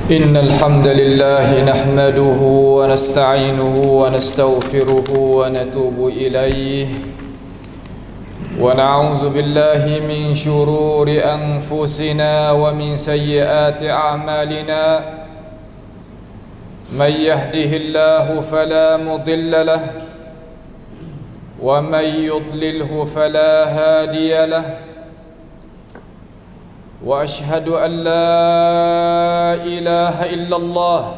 إن الحمد لله نحمده ونستعينه ونستغفره ونتوب إليه ونعوذ بالله من شرور أنفسنا ومن سيئات أعمالنا من يهده الله فلا مضل له ومن يضلله فلا هادي له وأشهد أن لا إله إلا الله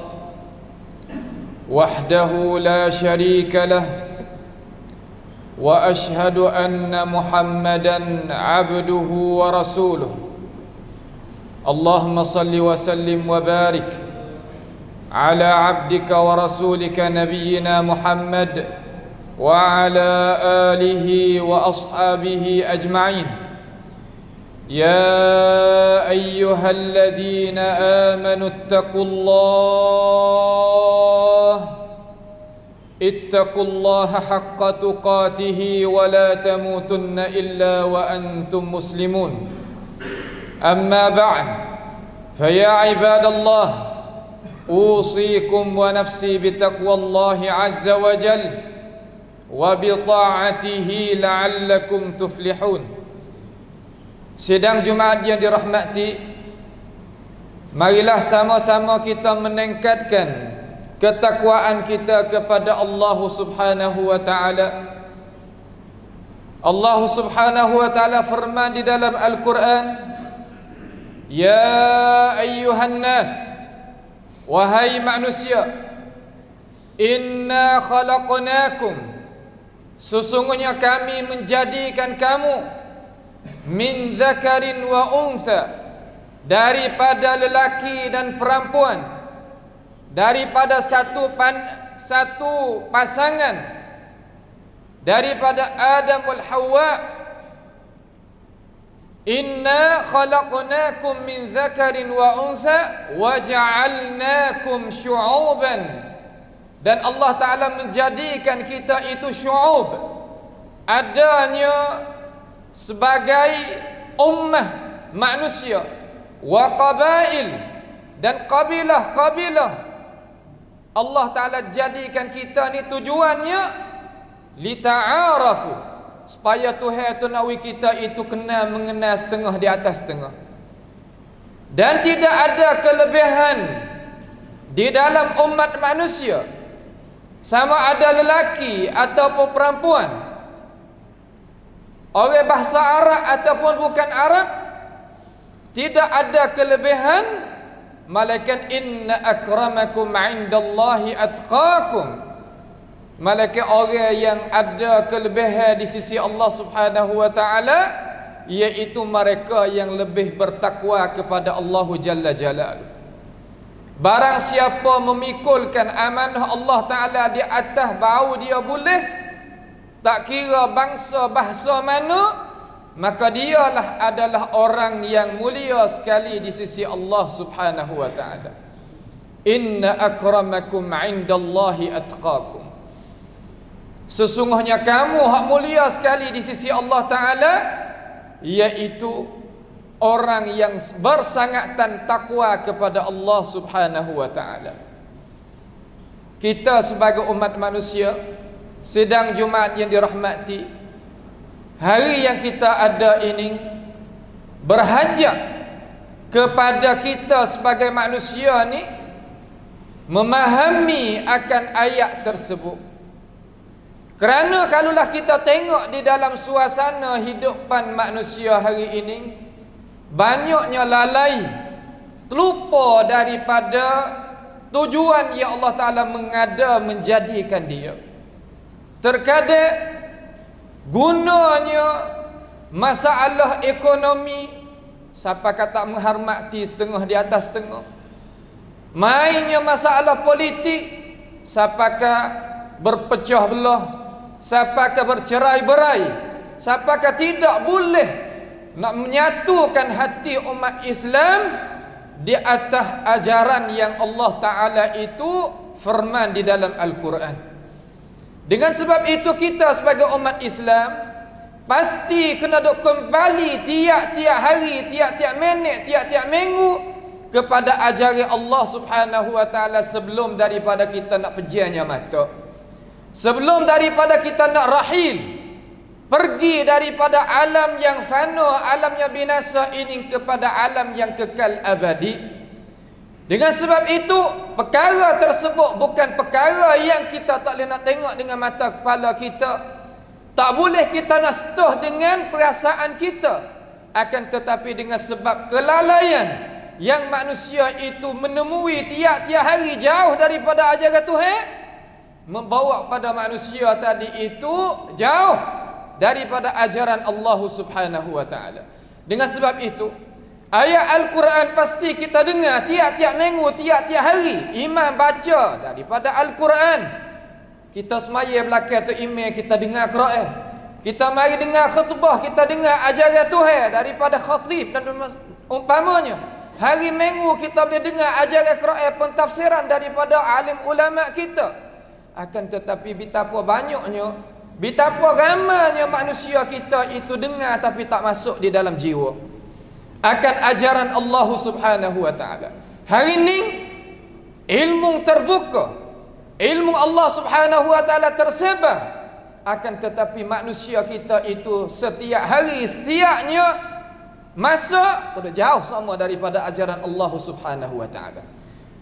وحده لا شريك له وأشهد أن محمدًا عبده ورسوله اللهم صل وسلم وبارك على عبدك ورسولك نبينا محمد وعلى آله وأصحابه أجمعين يا أيها الذين آمنوا اتقوا الله حق تقاته ولا تموتن إلا وأنتم مسلمون أما بعد فيا عباد الله أوصيكم ونفسي بتقوى الله عز وجل وبطاعته لعلكم تفلحون. Sidang Jumaat yang dirahmati, marilah sama-sama kita meningkatkan ketakwaan kita kepada Allah Subhanahu wa taala. Allah Subhanahu wa taala firman di dalam Al-Quran, "Ya ayyuhan nas, wahai manusia, inna khalaqnakum, sesungguhnya kami menjadikan kamu min zakarin wa untha, daripada lelaki dan perempuan, daripada satu pasangan, daripada Adam wal Hawa. Inna khalaqnakum min zakarin wa untha wa ja'alnakum syu'uban, dan Allah Ta'ala menjadikan kita itu syu'ub, adanya sebagai ummah manusia, wa qabail, dan kabilah-kabilah. Allah Ta'ala jadikan kita ni tujuannya lita'arafu, supaya Tuhan tunawi kita itu kena mengenal setengah di atas setengah. Dan tidak ada kelebihan di dalam umat manusia, sama ada lelaki ataupun perempuan, orang bahasa Arab ataupun bukan Arab, tidak ada kelebihan, melainkan inna akramakum indallahi atqakum, melainkan orang yang ada kelebihan di sisi Allah Subhanahu wa taala, iaitu mereka yang lebih bertakwa kepada Allah Jalla Jalaluhu. Barang siapa memikulkan amanah Allah Taala di atas bau dia boleh, tak kira bangsa bahasa mana, maka dialah adalah orang yang mulia sekali di sisi Allah Subhanahu wa taala. Inna akramakum indallahi atqakum, sesungguhnya kamu hak mulia sekali di sisi Allah Taala, iaitu orang yang bersangatan takwa kepada Allah Subhanahu wa taala. Kita sebagai umat manusia, sidang Jumaat yang dirahmati, hari yang kita ada ini berhajat kepada kita sebagai manusia ni memahami akan ayat tersebut. Kerana kalaulah kita tengok di dalam suasana hidupan manusia hari ini, banyaknya lalai, terlupa daripada tujuan yang Allah Ta'ala mengada menjadikan dia. Terkadang gunanya masalah ekonomi, siapa kata menghormati setengah di atas setengah. Mainnya masalah politik, siapakah berpecah belah, siapakah bercerai-berai, siapakah tidak boleh nak menyatukan hati umat Islam di atas ajaran yang Allah Ta'ala itu firman di dalam Al-Quran. Dengan sebab itu kita sebagai umat Islam pasti kena dok kembali tiap-tiap hari, tiap-tiap minit, tiap-tiap minggu kepada ajaran Allah Subhanahu wa taala sebelum daripada kita nak pejamnya mata. Sebelum daripada kita nak rahil, pergi daripada alam yang fana, alam yang binasa ini kepada alam yang kekal abadi. Dengan sebab itu, perkara tersebut bukan perkara yang kita tak boleh nak tengok dengan mata kepala kita. Tak boleh kita nak setuh dengan perasaan kita. Akan tetapi dengan sebab kelalaian yang manusia itu menemui tiap-tiap hari jauh daripada ajaran Tuhan, membawa pada manusia tadi itu jauh daripada ajaran Allah Subhanahu wa taala. Dengan sebab itu, ayat Al-Quran pasti kita dengar tiap-tiap minggu, tiap-tiap hari. Imam baca daripada Al-Quran. Kita semaya belakang tu imam, kita dengar Quran. Kita mari dengar khutbah, kita dengar ajaran Tuhan daripada khatib dan umpamanya. Hari minggu kita boleh dengar ajaran Quran, pentafsiran daripada alim ulama kita. Akan tetapi betapa banyaknya, betapa ramainya manusia kita itu dengar tapi tak masuk di dalam jiwa akan ajaran Allah Subhanahu wa taala. Hari ini ilmu terbuka, ilmu Allah Subhanahu wa taala tersebar, akan tetapi manusia kita itu setiap hari, setiapnya masa sudah jauh sama daripada ajaran Allah Subhanahu wa taala.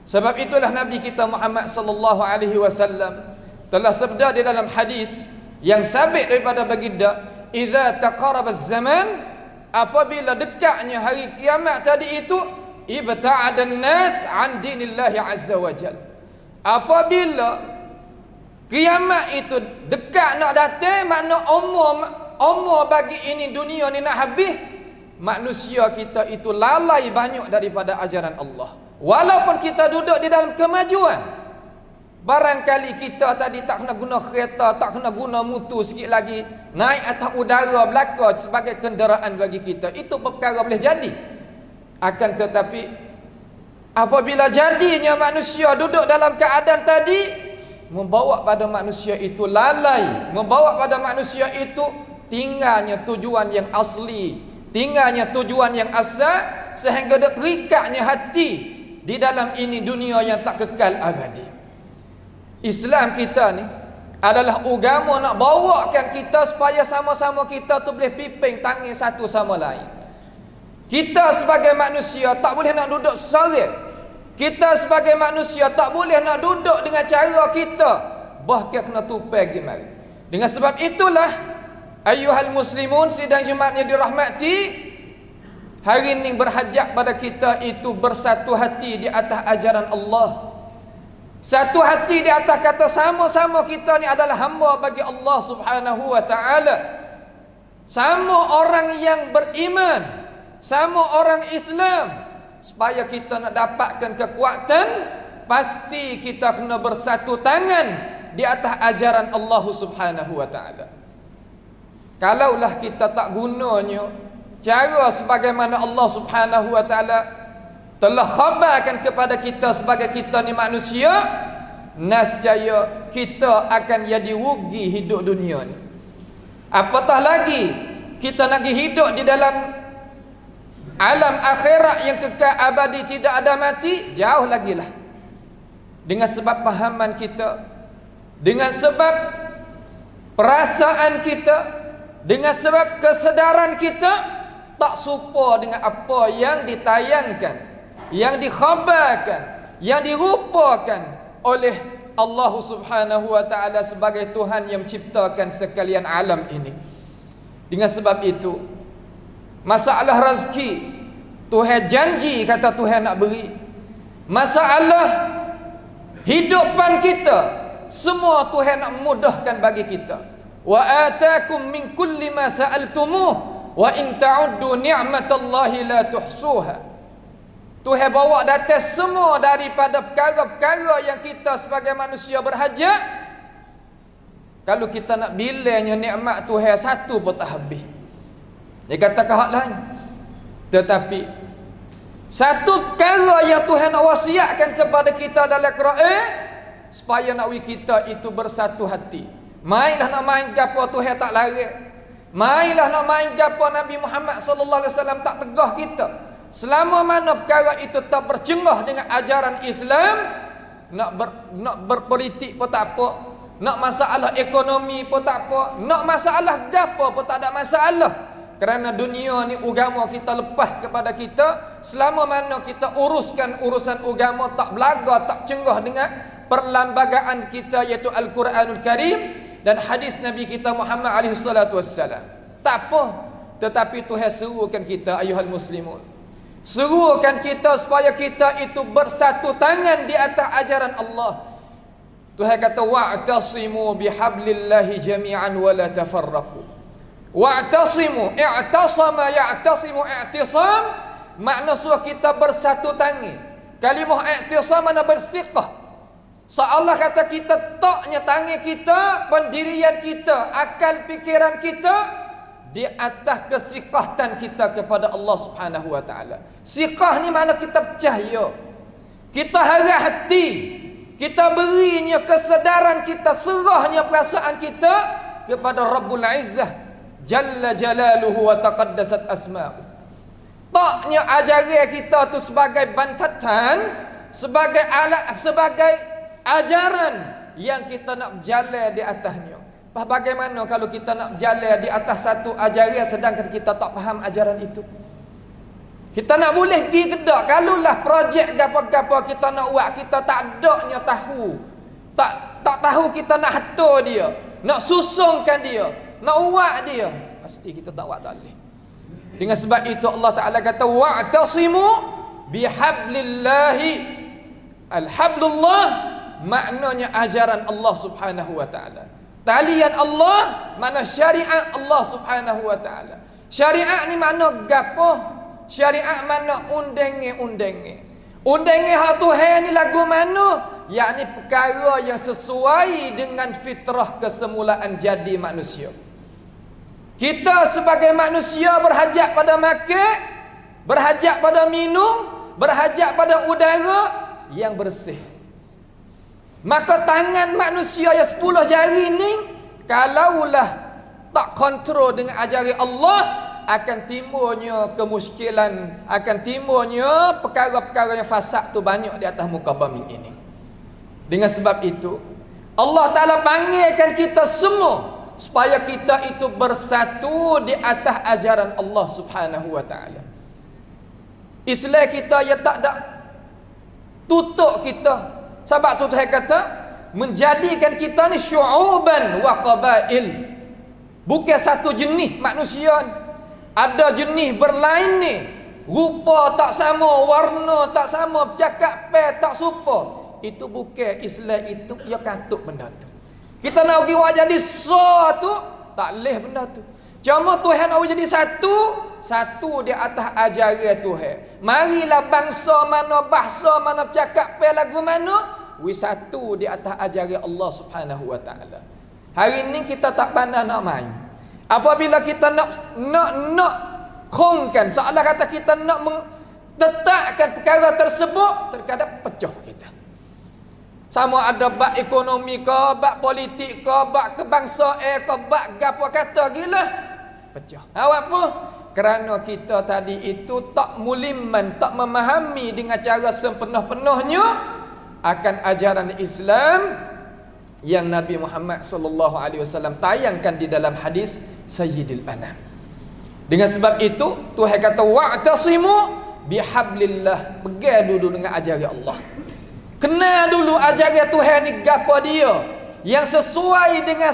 Sebab itulah Nabi kita Muhammad sallallahu alaihi wasallam telah sabda di dalam hadis yang sabit daripada baginda, "Idza taqaraba az-zaman", apabila dekatnya hari kiamat tadi itu, ibta'adan nas an dinillahi azza wa jal. Apabila kiamat itu dekat nak datang, makna umur bagi ini dunia ni nak habis, manusia kita itu lalai banyak daripada ajaran Allah. Walaupun kita duduk di dalam kemajuan, barangkali kita tadi tak kena guna kereta, tak kena guna motor, sikit lagi naik atas udara belaka sebagai kenderaan bagi kita. Itu perkara boleh jadi. Akan tetapi apabila jadinya manusia duduk dalam keadaan tadi, membawa pada manusia itu lalai, membawa pada manusia itu tinggalnya tujuan yang asli, tinggalnya tujuan yang asal, sehingga terikatnya hati di dalam ini dunia yang tak kekal abadi. Islam kita ni adalah agama nak bawakan kita supaya sama-sama kita tu boleh piping tangan satu sama lain. Kita sebagai manusia tak boleh nak duduk seorang. Kita sebagai manusia tak boleh nak duduk dengan cara kita, bahkan kena tupai pergi mari. Dengan sebab itulah ayyuhal muslimun sidang Jumaatnya dirahmati, hari ini berhajat pada kita itu bersatu hati di atas ajaran Allah. Satu hati di atas kata sama-sama kita ni adalah hamba bagi Allah Subhanahu wa taala. Sama orang yang beriman, sama orang Islam. Supaya kita nak dapatkan kekuatan, pasti kita kena bersatu tangan di atas ajaran Allah Subhanahu wa taala. Kalaulah kita tak gunanya cara sebagaimana Allah Subhanahu wa taala telah khabarkan kepada kita sebagai kita ni manusia, nescaya kita akan jadi rugi hidup dunia ni. Apatah lagi kita nak hidup di dalam alam akhirat yang kekal abadi, tidak ada mati, jauh lagi lah. Dengan sebab pahaman kita, dengan sebab perasaan kita, dengan sebab kesedaran kita tak serupa dengan apa yang ditayangkan, yang dikhabarkan, yang dirupakan oleh Allah Subhanahu wa taala sebagai Tuhan yang menciptakan sekalian alam ini. Dengan sebab itu, masalah rezeki Tuhan janji, kata Tuhan nak beri. Masalah hidupan kita semua Tuhan nak mudahkan bagi kita. Wa atakum min kulli ma sa'altumuh wa in ta'uddu ni'matallahi la tuhsuha. Tuhan bawa datang semua daripada perkara-perkara yang kita sebagai manusia berhajat. Kalau kita nak bilangnya nikmat Tuhan satu pun tak habis. Dia kata ke hak lain. Tetapi satu perkara yang Tuhan nak wasiatkan kepada kita dalam Quran, supaya nak kita itu bersatu hati. Mainlah nak main gapo Tuhan tak larang. Mainlah nak main gapo Nabi Muhammad sallallahu alaihi wasallam tak tegah kita. Selama mana perkara itu tak bercenggah dengan ajaran Islam, nak berpolitik pun tak apa, nak masalah ekonomi pun tak apa, nak masalah gapo pun tak ada masalah. Kerana dunia ni agama kita lepas kepada kita. Selama mana kita uruskan urusan agama, tak belaga, tak cenggah dengan perlembagaan kita, iaitu Al-Quranul Karim dan hadis Nabi kita Muhammad alaihi salatu wassalam. Tak apa. Tetapi Tuhan serukan kita, ayuhal muslimun, serukan kita supaya kita itu bersatu tangan di atas ajaran Allah. Tuhan kata wa'tasimu bihablillahi jami'an wa la tafarraqu. Wa'tasimu, i'tasama ya'tasimu i'tisam, makna suruh kita bersatu tangan. Kalimah i'tisam mana berfiqah. Allah kata kita taknya tangan kita, pendirian kita, akal fikiran kita di atas kesikahtan kita kepada Allah Subhanahu wa taala. Siqah ni mana kita percaya, kita harap hati, kita berinya kesedaran kita, serahnya perasaan kita kepada Rabbul Izzah Jalla Jalaluhu wa taqaddasat asma'u. Taknya ajaran kita tu sebagai bantatan, sebagai alat, sebagai ajaran yang kita nak berjalan di atasnya. Bagaimana kalau kita nak berjalan di atas satu ajaran sedangkan kita tak faham ajaran itu? Kita nak boleh pergi ke tak? Kalaulah projek gapo-gapo kita nak buat, kita tak adanya tahu. Tak tahu kita nak atur dia, nak susungkan dia, nak buat dia, pasti kita tak buat, tak boleh. Dengan sebab itu Allah Ta'ala kata wa'tasimu bihablillahi. Al-hablullah maknanya ajaran Allah Subhanahu wa ta'ala. Talian Allah makna syariat Allah Subhanahu wa ta'ala. Syariat ni makna gapo? Syariat makna undange. Undange hak Tuhan ni lagu mana? Yakni perkara yang sesuai dengan fitrah kesemulaan jadi manusia. Kita sebagai manusia berhajat pada makan, berhajat pada minum, berhajat pada udara yang bersih. Maka tangan manusia yang 10 jari ni, kalaulah tak kontrol dengan ajaran Allah, akan timbulnya kemuskilan, akan timbulnya perkara-perkara yang fasad tu banyak di atas muka bumi ini. Dengan sebab itu Allah Ta'ala panggilkan kita semua supaya kita itu bersatu di atas ajaran Allah Subhanahu wa ta'ala. Islam kita ya tak ada tutup kita. Sebab tu Tuhan kata menjadikan kita ni syu'uban wa qabail. Bukan satu jenis manusia. Ada jenis berlain ni. Rupa tak sama, warna tak sama, bercakap tak serupa. Itu bukan Islam, itu ya katuk benda tu. Kita nak pergi buat jadi tu tak leh benda tu. Cuma Tuhan nak jadi satu di atas ajaran Tuhan. Marilah bangsa mana, bahasa mana, bercakap lagu mana, satu di atas ajaran Allah Subhanahu wa taala. Hari ni kita tak pandai nak main. Apabila kita nak kongkan, seolah kata kita nak letakkan perkara tersebut, terkadang pecah kita. Sama ada bab ekonomi ke, bab politik ke, bab kebangsaan ke, bab gapo kata gila, pecah. Awak apa? Kerana kita tadi itu tak muliman, tak memahami dengan cara sepenuh-penuhnya akan ajaran Islam yang Nabi Muhammad sallallahu alaihi wasallam tayangkan di dalam hadis Sayyidil Anam. Dengan sebab itu Tuhan kata wa'tasimu bihablillah, pegang dulu dengan ajaran Allah. Kenal dulu ajaran Tuhan ni gapo dia yang sesuai dengan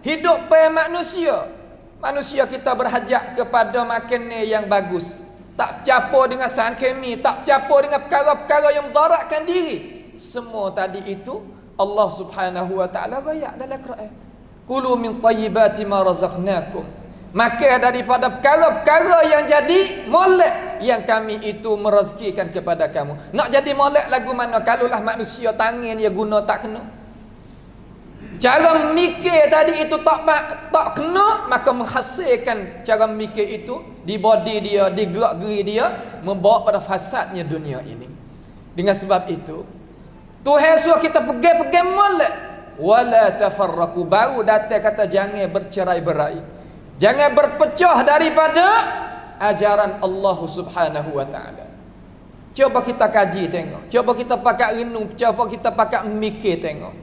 hidup manusia. Manusia kita berhajat kepada makanan yang bagus, tak campur dengan sahan kemi, tak campur dengan perkara-perkara yang mudaratkan diri. Semua tadi itu Allah Subhanahu wa taala royak dalam Quran. Kulu min thayyibati ma razaqnakum. Maka daripada perkara-perkara yang jadi molek yang kami itu merezekikan kepada kamu. Nak jadi molek lagu mana? Kalaulah manusia tangan dia guna tak kena. Cara mikir tadi itu tak kena, maka menghasilkan cara mikir itu di body dia, di gerak-geri dia, membawa pada fasadnya dunia ini. Dengan sebab itu Tuhan suruh kita pegang-pegang molek. Wala tafarraqu, baru datang kata jangan bercerai-berai. Jangan berpecah daripada ajaran Allah Subhanahu wa taala. Cuba kita kaji tengok, cuba kita pakai renung, cuba kita pakai mikir tengok.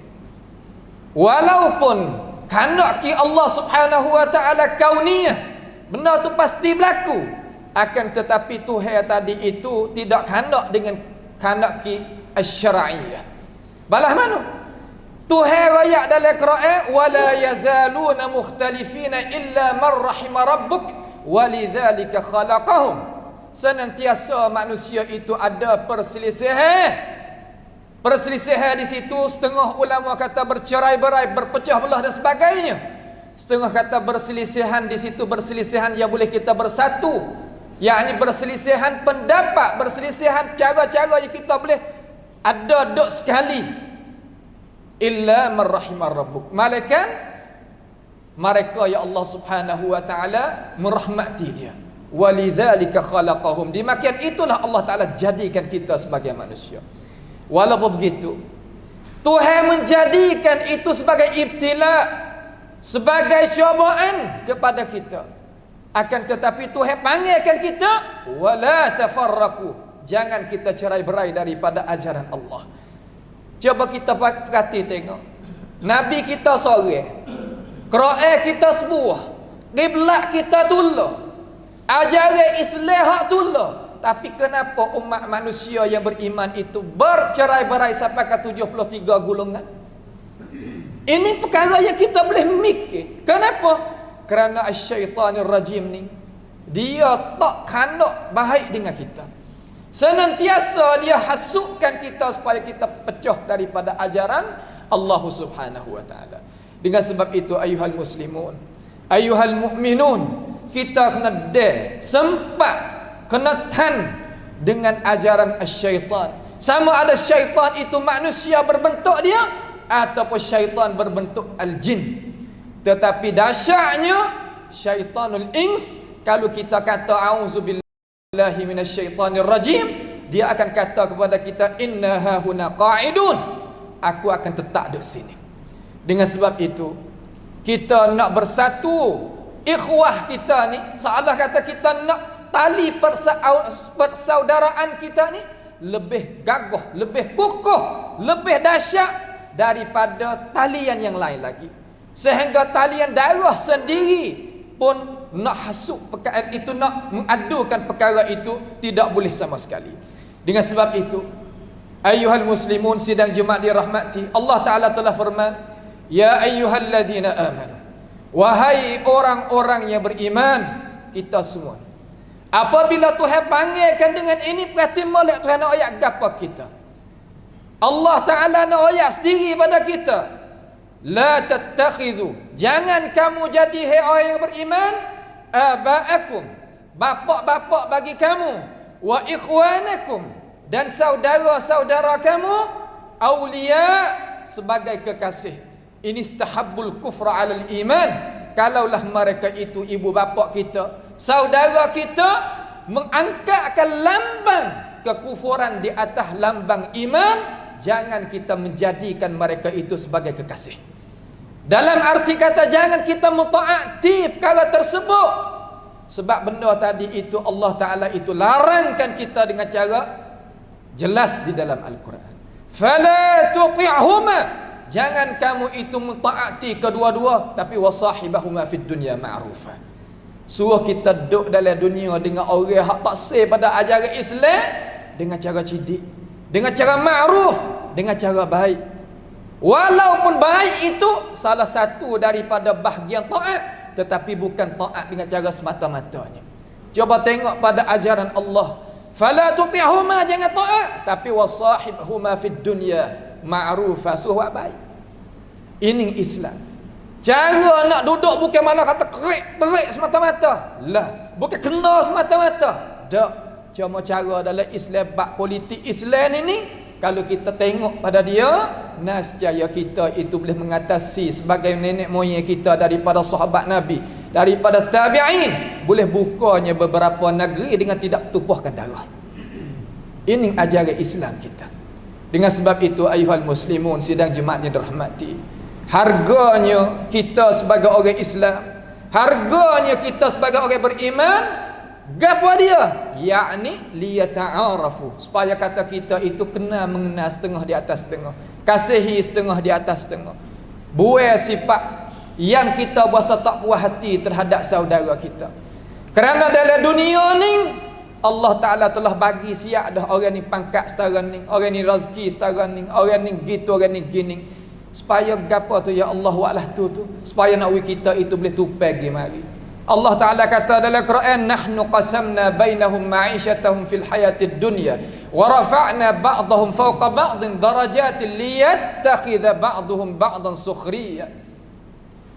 Walaupun kandak ki Allah Subhanahu wa taala kauniyah, benda tu pasti berlaku, akan tetapi Tuhan tadi itu tidak kandak dengan kandak ki asy-syar'iyyah. Balah mana? Tuhan royak dalam Quran, wala yazaluna mukhtalifina illa man rahima rabbuk walidzalika khalaqahum. Senantiasa manusia itu ada perselisihan. Perselisihan di situ, setengah ulama kata bercerai-berai, berpecah belah dan sebagainya. Setengah kata berselisihan di situ, berselisihan yang boleh kita bersatu, yakni berselisihan pendapat, berselisihan cara-cara yang kita boleh ada dok sekali. Illa man rahimar rabbuk, malaikat mereka ya Allah Subhanahu wa taala merahmati dia. Walidzalika khalaqahum, demikian itulah Allah taala jadikan kita sebagai manusia. Walaupun begitu, Tuhan menjadikan itu sebagai ibtila, sebagai cobaan kepada kita. Akan tetapi Tuhan panggilkan kita, wala tafarraqu, jangan kita cerai-berai daripada ajaran Allah. Coba kita perhati tengok, Nabi kita seorang, Quran kita sebuah, qiblat kita tulah, ajaran Islam hak tulah. Tapi kenapa umat manusia yang beriman itu bercerai-berai sampai ke 73 golongan? Ini perkara yang kita boleh mikir. Kenapa? Kerana syaitanir rajim ni, dia tak kandak baik dengan kita. Senantiasa dia hasukkan kita supaya kita pecah daripada ajaran Allah Subhanahu wa taala. Dengan sebab itu ayuhal muslimun, ayuhal mu'minun, kita kena sempat kena tan dengan ajaran syaitan. Sama ada syaitan itu manusia berbentuk dia ataupun syaitan berbentuk al-jin. Tetapi dahsyatnya syaitanul ins, kalau kita kata auzubillahi minasyaitonir rajim, dia akan kata kepada kita inna hahuna qa'idun, aku akan tetap di sini. Dengan sebab itu kita nak bersatu ikhwah kita ni, seolah kata kita nak tali persaudaraan kita ni lebih gagah, lebih kukuh, lebih dahsyat daripada talian yang lain lagi. Sehingga talian darah sendiri pun nak hasuk perkara itu, nak mengadukan perkara itu, tidak boleh sama sekali. Dengan sebab itu ayuhal muslimun sidang Jumaat dirahmati, Allah Ta'ala telah firman, ya ayyuhallazina amanu, wahai orang-orang yang beriman, kita semua. Apabila Tuhan panggilkan dengan ini, perhati molek Tuhan nak ayat gapa kita. Allah Ta'ala nak ayat sendiri pada kita. La tattakhidhu, jangan kamu jadi hai orang yang beriman, aba'akum, bapak-bapak bagi kamu, wa ikhwanakum, dan saudara-saudara kamu, awliya, sebagai kekasih. Ini istahabbul kufra alal iman. Kalaulah mereka itu ibu bapa kita, saudara kita, mengangkatkan lambang kekufuran di atas lambang iman, jangan kita menjadikan mereka itu sebagai kekasih. Dalam arti kata jangan kita mentaati perkara tersebut, sebab benda tadi itu Allah Ta'ala itu larangkan kita dengan cara jelas di dalam Al-Quran. Fala tuti'huma, jangan kamu itu mentaati kedua-dua, tapi wasahibahuma fid dunya ma'rufa. Suruh kita duduk dalam dunia dengan orang hak tak sah pada ajaran Islam dengan cara cidik, dengan cara ma'ruf, dengan cara baik. Walaupun baik itu salah satu daripada bahagian taat, tetapi bukan taat dengan cara semata-matanya. Coba tengok pada ajaran Allah, fala tuti'huma, jangan taat, tapi wasahibhuma fid dunya ma'rufa, suruh baik. Ini Islam. Cara nak duduk bukan malah kata terik semata-mata. Lah, bukan kena semata-mata. Tak. Cuma cara dalam Islam, bab politik Islam ini, kalau kita tengok pada dia, nescaya kita itu boleh mengatasi sebagai nenek moyang kita daripada sahabat Nabi, daripada tabi'in, boleh bukanya beberapa negeri dengan tidak tumpahkan darah. Ini ajaran Islam kita. Dengan sebab itu ayuhal muslimun sidang Jumaat yang dirahmati, harganya kita sebagai orang Islam, harganya kita sebagai orang beriman, gapo dia? Yakni liyata'arafu, supaya kata kita itu kena mengenal setengah di atas setengah, kasihi setengah di atas setengah. Buai sifat yang kita berasa tak puas hati terhadap saudara kita. Kerana dalam dunia ni Allah Ta'ala telah bagi siap dah orang ni pangkat setara ni, orang ni rezeki setara ni, orang ni gitu, orang ni gini. Supaya gapo tu ya Allah wa'lah tu supaya nak kita itu boleh tupai pergi mari. Allah Ta'ala kata dalam Quran, nahnu qasamna bainahum ma'ishatahum fil hayatid dunya wa rafa'na ba'dahum fawqa ba'din darajatin liyattakhidha ba'duhum ba'dan sukhriya.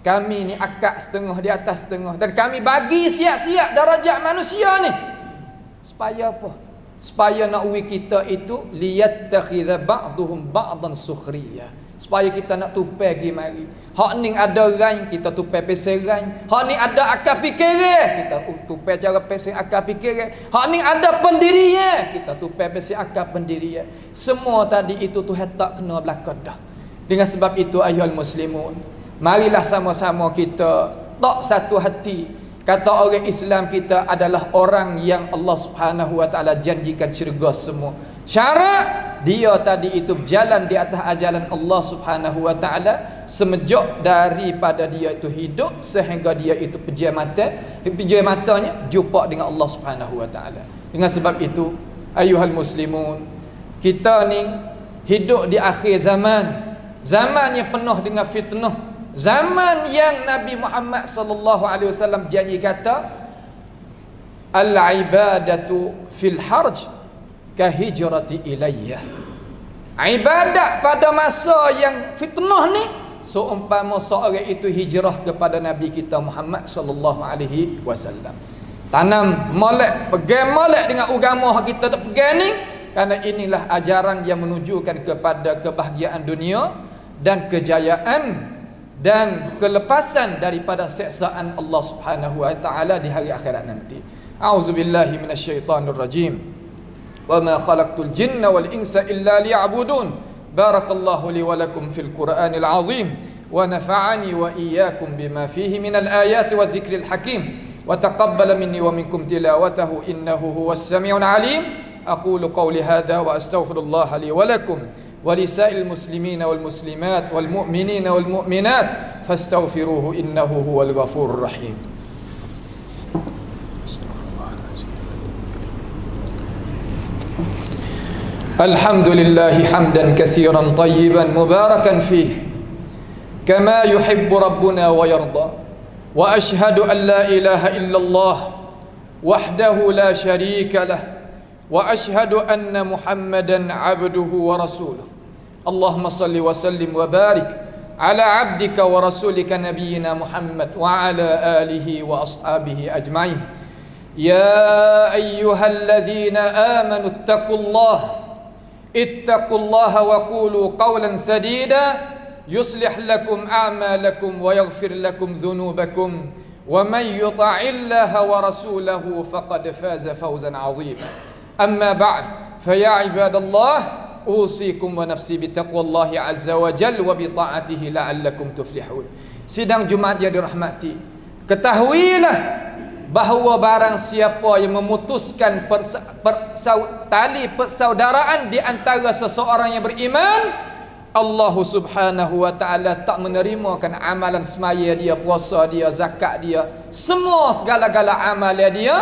Kami ni akak setengah di atas setengah, dan kami bagi siap-siap darajat manusia ni supaya apa? Supaya nak kita itu liyattakhidha ba'duhum ba'dan sukhriya, supaya kita nak tupai pergi mari. Hak ni ada rain, kita tupai pesel rain. Hak ni ada akal fikiran, kita tupai cara pesel akal fikiran. Hak ni ada pendirian, kita tupai pesel akal pendirian. Semua tadi itu Tuhan tak kena belakang dah. Dengan sebab itu ayuhal muslimun, marilah sama-sama kita tak satu hati. Kata orang Islam kita adalah orang yang Allah Subhanahu wa taala janjikan syurga semua. Syarat dia tadi itu berjalan di atas ajaran Allah Subhanahu wa taala semenjak daripada dia itu hidup sehingga dia itu pejam matanya jumpa dengan Allah Subhanahu wa taala. Dengan sebab itu ayuhal muslimun, kita ni hidup di akhir zaman, zaman yang penuh dengan fitnah, zaman yang Nabi Muhammad sallallahu alaihi wasallam janji kata al-ibadatu fil harj ka hijrati ilayya. Ibadat pada masa yang fitnah ni seumpama seorang itu hijrah kepada Nabi kita Muhammad sallallahu alaihi wasallam. Tanam molek, pegang molek dengan agama kita dak pegang ni, kerana inilah ajaran yang menunjukkan kepada kebahagiaan dunia dan kejayaan dan kelepasan daripada siksaan Allah Subhanahu wa taala di hari akhirat nanti. A'udzubillahi minasyaitonir rajim. Wa ma khalaqtul jinna wal insa illa liya'budun. Barakallahu li wa lakum fil Qur'anil 'azim wa nafa'ani wa iyyakum bima fihi minal ayati wa dzikril hakim wa taqabbala minni wa minkum tilawatahu innahu huwas samiul 'alim. Aqulu qawli hadha wa astaghfirullah li wa lakum ولسائر المسلمين والمسلمات والمؤمنين والمؤمنات فاستغفروه إنه هو الغفور الرحيم. الحمد لله حمدا كثيرا طيبا مباركا فيه كما يحب ربنا ويرضى، وأشهد أن لا إله إلا الله وحده لا شريك له، وأشهد أن محمدا عبده ورسوله. اللهم صل وسلم وبارك على عبدك ورسولك نبينا محمد وعلى آله وأصحابه أجمعين. يا أيها الذين آمنوا اتقوا الله وقولوا قولا سديدا يصلح لكم أعمالكم ويغفر لكم ذنوبكم ومن يطع الله ورسوله فقد فاز فوزا عظيما. أما بعد فيا عباد الله أوصيكم ونفسي بتقوى الله عز وجل وبطاعته لعلكم تفلحون. Sidang Jumaat yang dirahmati, ketahuilah bahawa barang siapa yang memutuskan tali persaudaraan di antara seseorang yang beriman, Allah Subhanahu wa taala tak menerimakan amalan semaya dia, puasa dia, zakat dia, semua segala-gala amalan dia,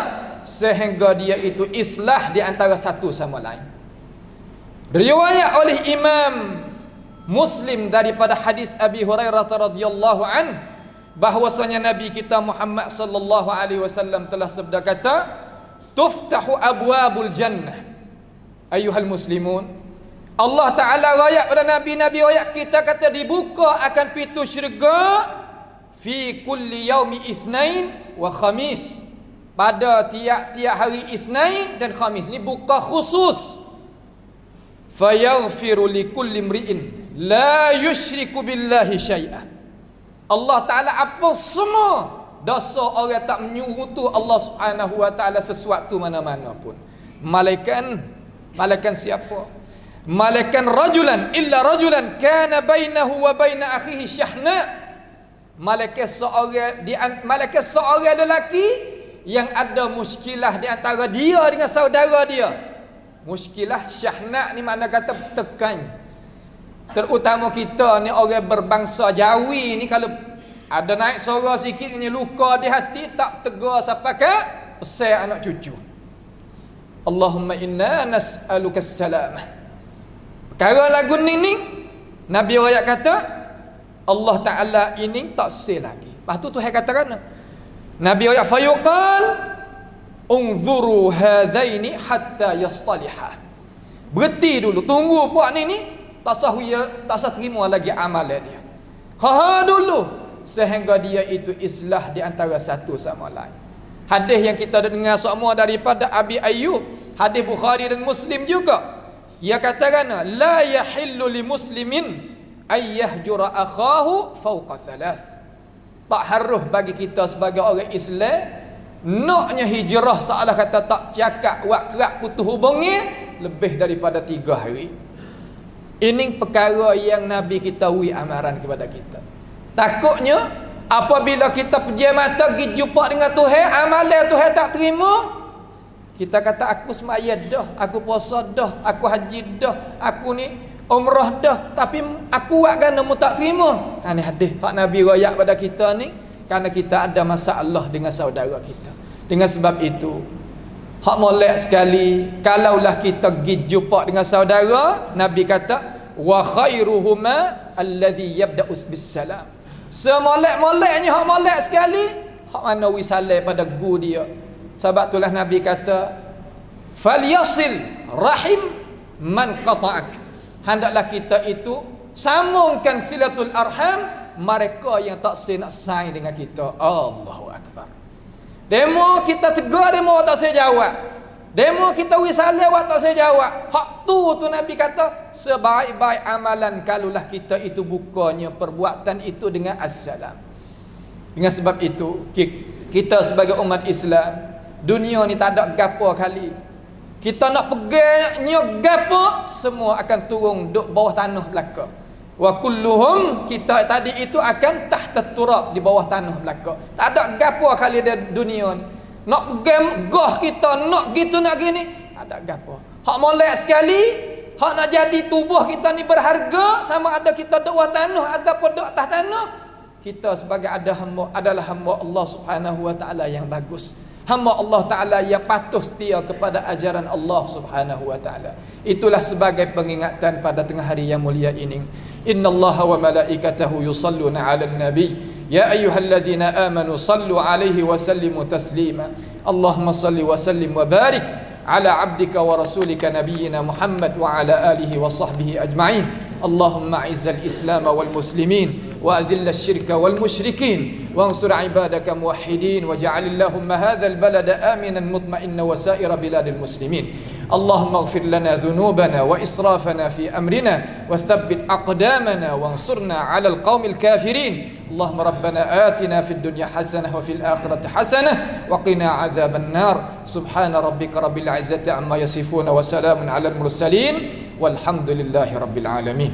sehingga dia itu islah di antara satu sama lain. Riwayat oleh Imam Muslim daripada hadis Abi Hurairah radhiyallahu an, bahwasanya Nabi kita Muhammad sallallahu alaihi wasallam telah sabda kata, tuftahu abwabul jannah. Ayuhal muslimun, Allah Taala royak pada nabi-nabi royak kita kata dibuka akan pintu syurga fi kulli yaumi itsnain wa khamis, pada tiap-tiap hari Isnin dan Khamis. Ni buka khusus. Fayaghfiru likulli imri'in la yusyriku billahi syai'ah. Allah Ta'ala apa semua dosa orang tak menyurutu Allah Subhanahu wa taala sesuatu mana-mana pun. Malaikan siapa? Malaikan rajulan illa rajulan kana bainahu wa baina akhihi syahna. Malaikat seorang lelaki yang ada muskilah di antara dia dengan saudara dia. Muskilah syahna ni makna kata tekan. Terutama kita ni orang berbangsa Jawi ni, kalau ada naik suara sikit ni luka di hati, tak tegar sampai ke pesan anak cucu. Allahumma inna nas'aluka salamah. Perkara lagu ni Nabi ayat kata Allah Ta'ala ini tak sel lagi. Lepas tu Tuhan katakan Nabi ayat fayuqal unzuru hadaini hatta yastaliha. Berhenti dulu, tunggu puak ni tak sah terima lagi amalan dia. Kha dulu sehingga dia itu islah di antara satu sama lain. Hadis yang kita dengar semua daripada Abi Ayyub, hadis Bukhari dan Muslim juga. Ia katakan la yahillu li muslimin ay yahjura akhahu fawqa thalath. Tak harus bagi kita sebagai orang Islam naknya hijrah seolah kata tak cakap wak kerak putus hubungi lebih daripada 3 hari. Ini perkara yang Nabi kita wi amaran kepada kita. Takutnya apabila kita pejam mata pergi jumpa dengan Tuhan, amalan Tuhan tak terima, kita kata aku semayat dah, aku puasa dah, aku haji dah, aku ni umrah dah, tapi aku buat kan mu tak terima. Ni hadis hak Nabi royak pada kita ni kerana kita ada masalah dengan saudara kita. Dengan sebab itu hak molek sekali kalaulah kita pergi jumpa dengan saudara, Nabi kata wa khairuhuma alladhi yabda'u bis salam. Semolek-moleknya hak molek sekali hak mana wi salam pada gu dia. Sebab itulah Nabi kata falyasil rahim man qata'ak. Hendaklah kita itu sambungkan silatul arham mereka yang tak nak saing dengan kita. Allahu akbar. Demo kita tegur, demo tak saya jawab. Demo kita wisalah awak tak saya jawab. Hak tu Nabi kata sebaik-baik amalan kalaulah kita itu bukanya perbuatan itu dengan assalam. Dengan sebab itu kita sebagai umat Islam, dunia ni tak ada gapo kali. Kita nak pegangnya gapo semua akan turun duk bawah tanah belaka. Wa kulluhum kita tadi itu akan tahta turab, di bawah tanah belaka. Tak ada gapo kali di dunia ni. Nak pegang goh kita, nak gitu nak gini, tak ada gapo. Hak molek sekali, hak nak jadi tubuh kita ni berharga, sama ada kita duk bawah tanah ataupun duk atas tanah. Kita sebagai adalah hamba Allah Subhanahu wa taala yang bagus. Hamba Allah Ta'ala yang patuh setia kepada ajaran Allah Subhanahu wa Ta'ala. Itulah sebagai pengingatan pada tengah hari yang mulia ini. Inna Allah wa malaikatahu yusalluna ala nabi. Ya ayyuhalladzina amanu sallu alaihi wa sallimu taslima. Allahumma salli wa sallim wa barik ala abdika wa rasulika nabiyyina Muhammad wa ala alihi wa sahbihi ajma'in. Allahumma izzal islam wal muslimin wa adhill asyirka wal musyrikin wa ansur ibadaka muwahhidin waj'al Allahumma hadzal balada aminan mutma'inna wa sa'ira biladil muslimin. Allahumma ighfir lana dhunubana wa israfana fi amrina wa thabbit aqdamana wa ansurna 'alal qaumil kafirin. Allahumma rabbana atina fid dunya hasanah wa fil akhirati hasanah wa qina 'adzaban nar. Subhana rabbika rabbil 'izzati amma yasifun wa salamun 'alal mursalin walhamdulillahi rabbil alamin.